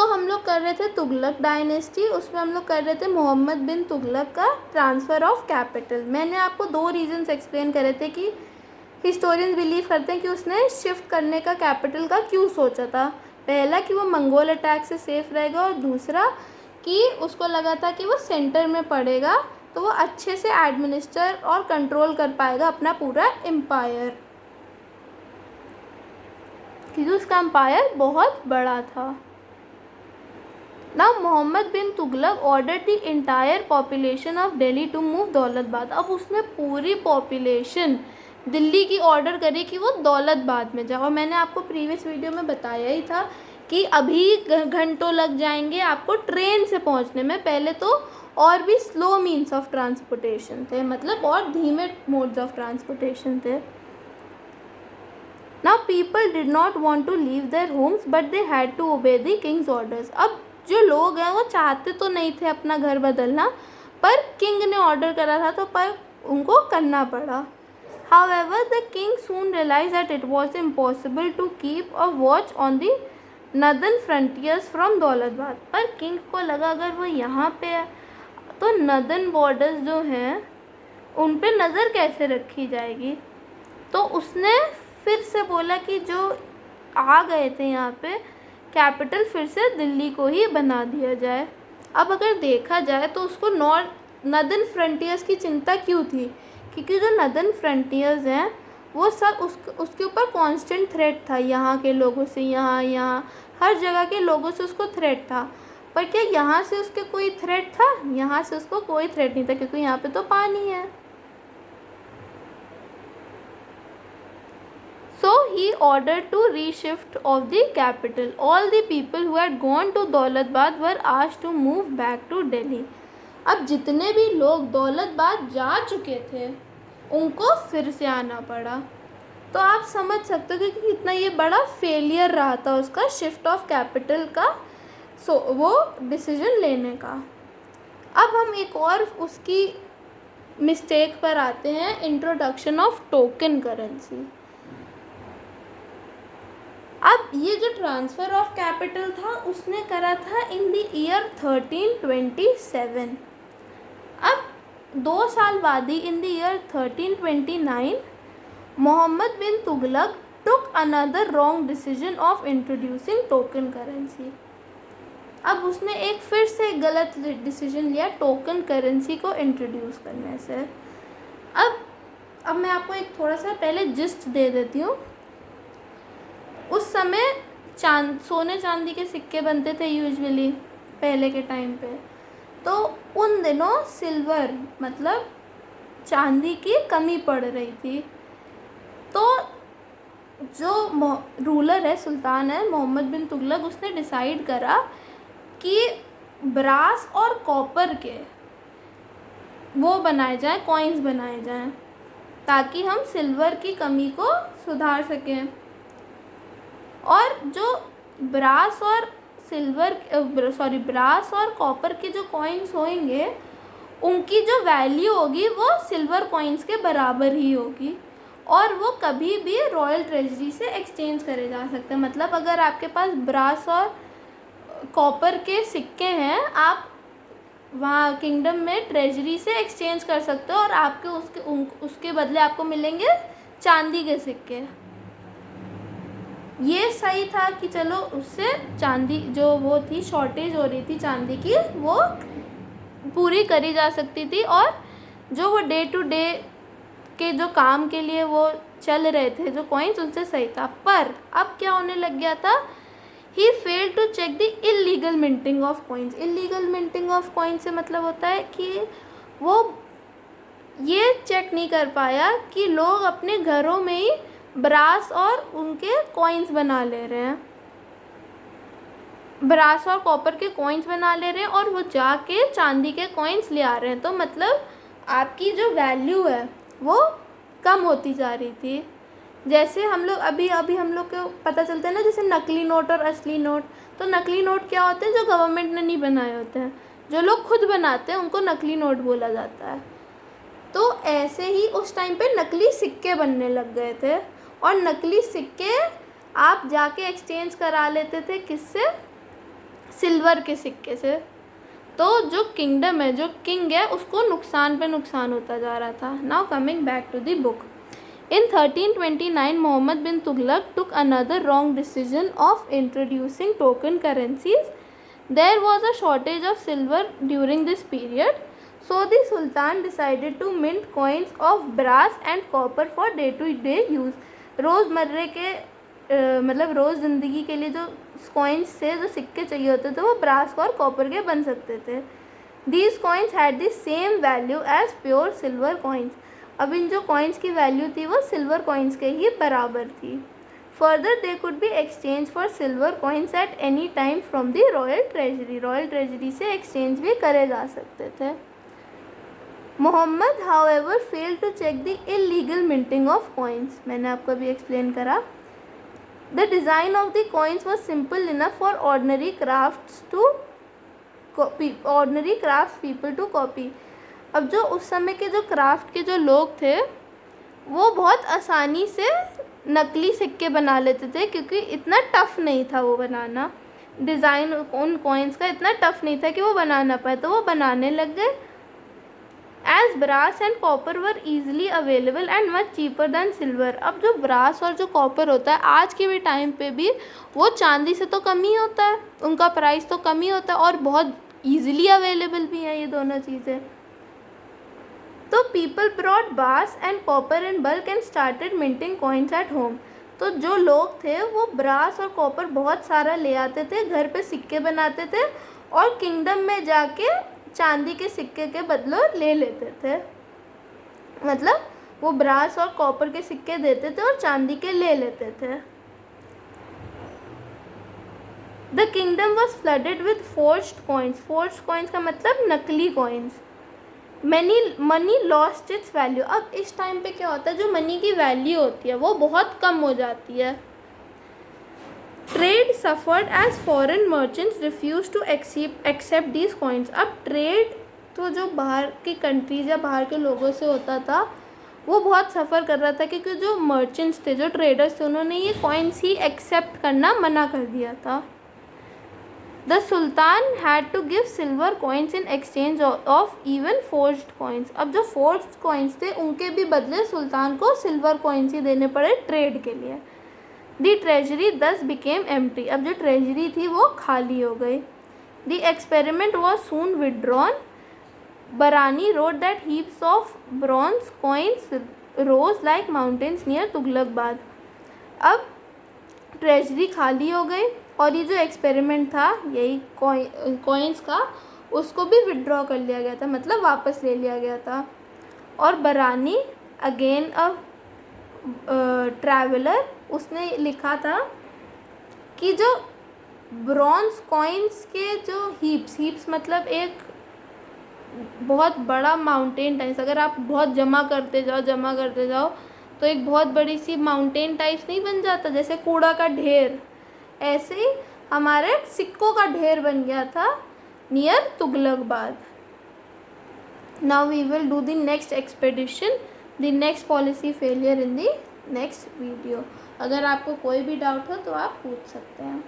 हम लोग कर रहे थे तुगलक डायनेस्टी, उसमें हम लोग कर रहे थे मोहम्मद बिन तुगलक का ट्रांसफ़र ऑफ कैपिटल। मैंने आपको 2 रीज़न्स एक्सप्लेन करे थे कि हिस्टोरियंस बिलीव करते हैं कि उसने शिफ्ट करने का कैपिटल का क्यों सोचा था। पहला कि वो मंगोल अटैक से सेफ रहेगा, और दूसरा कि उसको लगा था कि वो सेंटर में पड़ेगा तो वो अच्छे से एडमिनिस्टर और कंट्रोल कर पाएगा अपना पूरा एम्पायर, क्योंकि उसका एम्पायर बहुत बड़ा था। Now Mohammad bin Tughlaq order the entire population of Delhi to move Daulatabad. अब उसने पूरी पॉपुलेशन दिल्ली की ऑर्डर करी कि वो दौलताबाद में जाओ। मैंने आपको प्रीवियस वीडियो में बताया ही था कि अभी घंटों लग जाएंगे आपको ट्रेन से पहुंचने में। पहले तो और भी स्लो मीन्स ऑफ ट्रांसपोर्टेशन थे, मतलब और धीमे मोड्स ऑफ ट्रांसपोर्टेशन थे। Now people did not want to leave their homes but they had to obey the king's orders. अब जो लोग हैं वो चाहते तो नहीं थे अपना घर बदलना, पर किंग ने ऑर्डर करा था तो पर उनको करना पड़ा। However, the king soon realized that it was impossible to keep a watch on the northern frontiers from Daulatabad. पर किंग को लगा अगर वो यहाँ पे है तो नदर्न बॉर्डर्स जो हैं उन पे नज़र कैसे रखी जाएगी। तो उसने फिर से बोला कि जो आ गए थे यहाँ पे कैपिटल फिर से दिल्ली को ही बना दिया जाए। अब अगर देखा जाए तो उसको नदर्न फ्रंटियर्स की चिंता क्यों थी, क्योंकि जो नदर्न फ्रंटियर्स हैं वो सब उसके ऊपर कांस्टेंट थ्रेट था। यहाँ के लोगों से, यहाँ हर जगह के लोगों से उसको थ्रेट था। पर क्या यहाँ से उसके कोई थ्रेट था? यहाँ से उसको कोई थ्रेट नहीं था, क्योंकि यहाँ पे तो पानी है। So he ordered to reshift of the capital. All the people who had gone to Daulatabad were asked to move back to Delhi. अब जितने भी लोग दौलताबाद जा चुके थे उनको फिर से आना पड़ा। तो आप समझ सकते हो कि कितना ये बड़ा फेलियर रहा था उसका शिफ्ट ऑफ कैपिटल का, वो डिसीजन लेने का। अब हम एक और उसकी मिस्टेक पर आते हैं, इंट्रोडक्शन ऑफ टोकन करेंसी। अब ये जो ट्रांसफ़र ऑफ कैपिटल था उसने करा था इन द ईयर 1327। अब 2 साल बाद ही in the year 1329 Muhammad bin Tughlaq took another wrong decision of introducing token currency. अब उसने एक फिर से गलत डिसीजन लिया टोकन करेंसी को इंट्रोड्यूस करने से। अब मैं आपको एक थोड़ा सा पहले जिस्ट दे देती हूँ। उस समय सोने चांदी के सिक्के बनते थे यूजुअली पहले के टाइम पे, तो उन दिनों सिल्वर मतलब चांदी की कमी पड़ रही थी। तो जो रूलर है, सुल्तान है मोहम्मद बिन तुगलक, उसने डिसाइड करा कि ब्रास और कॉपर के वो बनाए जाएं, कॉइन्स बनाए जाएं, ताकि हम सिल्वर की कमी को सुधार सकें। और जो ब्रास और कॉपर के जो कॉइन्स होंगे उनकी जो वैल्यू होगी वो सिल्वर कॉइन्स के बराबर ही होगी, और वो कभी भी रॉयल ट्रेजरी से एक्सचेंज करे जा सकते हैं। मतलब अगर आपके पास ब्रास और कॉपर के सिक्के हैं, आप वहाँ किंगडम में ट्रेजरी से एक्सचेंज कर सकते हो और आपके उसके बदले आपको मिलेंगे चांदी के सिक्के। ये सही था कि चलो उससे चांदी जो वो थी शॉर्टेज हो रही थी चांदी की, वो पूरी करी जा सकती थी, और जो वो डे टू डे के जो काम के लिए वो चल रहे थे जो कॉइन्स, उनसे सही था। पर अब क्या होने लग गया था, he failed to check the illegal minting of coins. Illegal minting of coins से मतलब होता है कि वो ये चेक नहीं कर पाया कि लोग अपने घरों में ही ब्रास और उनके कॉइन्स बना ले रहे हैं, ब्रास और कॉपर के कॉइन्स बना ले रहे हैं, और वो जाके चांदी के कॉइन्स ले आ रहे हैं। तो मतलब आपकी जो वैल्यू है वो कम होती जा रही थी। जैसे हम लोग अभी हम लोग को पता चलता है ना, जैसे नकली नोट और असली नोट। तो नकली नोट क्या होते हैं? जो गवर्नमेंट ने नहीं बनाए होते हैं, जो लोग खुद बनाते हैं उनको नकली नोट बोला जाता है। तो ऐसे ही उस टाइम पे नकली सिक्के बनने लग गए थे, और नकली सिक्के आप जाके एक्सचेंज करा लेते थे किससे? सिल्वर के सिक्के से। तो जो किंगडम है, जो किंग है, उसको नुकसान पे नुकसान होता जा रहा था। Now coming back to the book. In 1329, Muhammad bin Tughlaq took another wrong decision of introducing token currencies. There was a shortage of silver during this period, so the Sultan decided to mint coins of brass and copper for day-to-day use. रोज़मर्रे के मतलब रोज़ ज़िंदगी के लिए जो coins से जो सिक्के चाहिए होते थे वो ब्रास और कॉपर के बन सकते थे। These coins had the same value as pure silver coins. अब इन जो कॉइन्स की वैल्यू थी वो सिल्वर कॉइन्स के ही बराबर थी। Further they could be exchange for silver coins at any time from the royal treasury. Royal treasury से एक्सचेंज भी करे जा सकते थे। Mohammad however failed to check the illegal minting of coins. मैंने आपको अभी एक्सप्लेन करा। The design of the coins was simple enough for ordinary crafts people to copy. अब जो उस समय के जो क्राफ्ट के जो लोग थे वो बहुत आसानी से नकली सिक्के बना लेते थे, क्योंकि इतना टफ़ नहीं था वो बनाना। डिज़ाइन उन कॉइन्स का इतना टफ़ नहीं था कि वो बना ना पाए, तो वो बनाने लग गए। As brass and copper were easily available and much cheaper than silver. अब जो ब्रास और जो कॉपर होता है आज के भी टाइम पे भी वो चांदी से तो कम ही होता है, उनका प्राइस तो कम ही होता है और बहुत ईजिली अवेलेबल भी हैं ये दोनों चीज़ें। तो पीपल ब्रॉड बास and copper in bulk and started minting coins at home. तो जो लोग थे वो ब्रास और कॉपर बहुत सारा ले आते थे, घर पे सिक्के बनाते थे और किंगडम में जाके चांदी के सिक्के के बदले ले लेते थे। मतलब वो ब्रास और कॉपर के सिक्के देते थे और चांदी के ले लेते थे। The kingdom was flooded with forged coins. Forged coins का मतलब नकली coins. Money lost its value. अब इस टाइम पे क्या होता है, जो मनी की वैल्यू होती है वो बहुत कम हो जाती है। Trade suffered as foreign merchants refuse to accept these coins. अब ट्रेड तो जो बाहर की कंट्रीज या बाहर के लोगों से होता था वो बहुत सफ़र कर रहा था, क्योंकि जो मर्चेंट्स थे, जो ट्रेडर्स थे, उन्होंने ये कॉइन्स ही एक्सेप्ट करना मना कर दिया था। The Sultan had to give silver coins in exchange of even forged coins. अब जो forged coins थे उनके भी बदले सुल्तान को सिल्वर coins ही देने पड़े ट्रेड के लिए। The treasury thus became empty. अब जो ट्रेजरी थी वो खाली हो गई। The experiment was soon withdrawn. Barani wrote that heaps of bronze coins rose like mountains near तुगलकबाद। अब ट्रेजरी खाली हो गई और ये जो एक्सपेरिमेंट था यही कॉइन्स का, उसको भी विड्रॉ कर लिया गया था, मतलब वापस ले लिया गया था। और बरानी अगेन अ ट्रैवलर, उसने लिखा था कि जो ब्रॉन्ज कॉइन्स के जो हीप्स मतलब एक बहुत बड़ा माउंटेन टाइप्स, अगर आप बहुत जमा करते जाओ तो एक बहुत बड़ी सी माउंटेन टाइप्स नहीं बन जाता, जैसे कूड़ा का ढेर, ऐसे ही हमारे सिक्कों का ढेर बन गया था near Tughlakabad. Now we will do the next expedition, the next policy failure in the next video. अगर आपको कोई भी डाउट हो तो आप पूछ सकते हैं।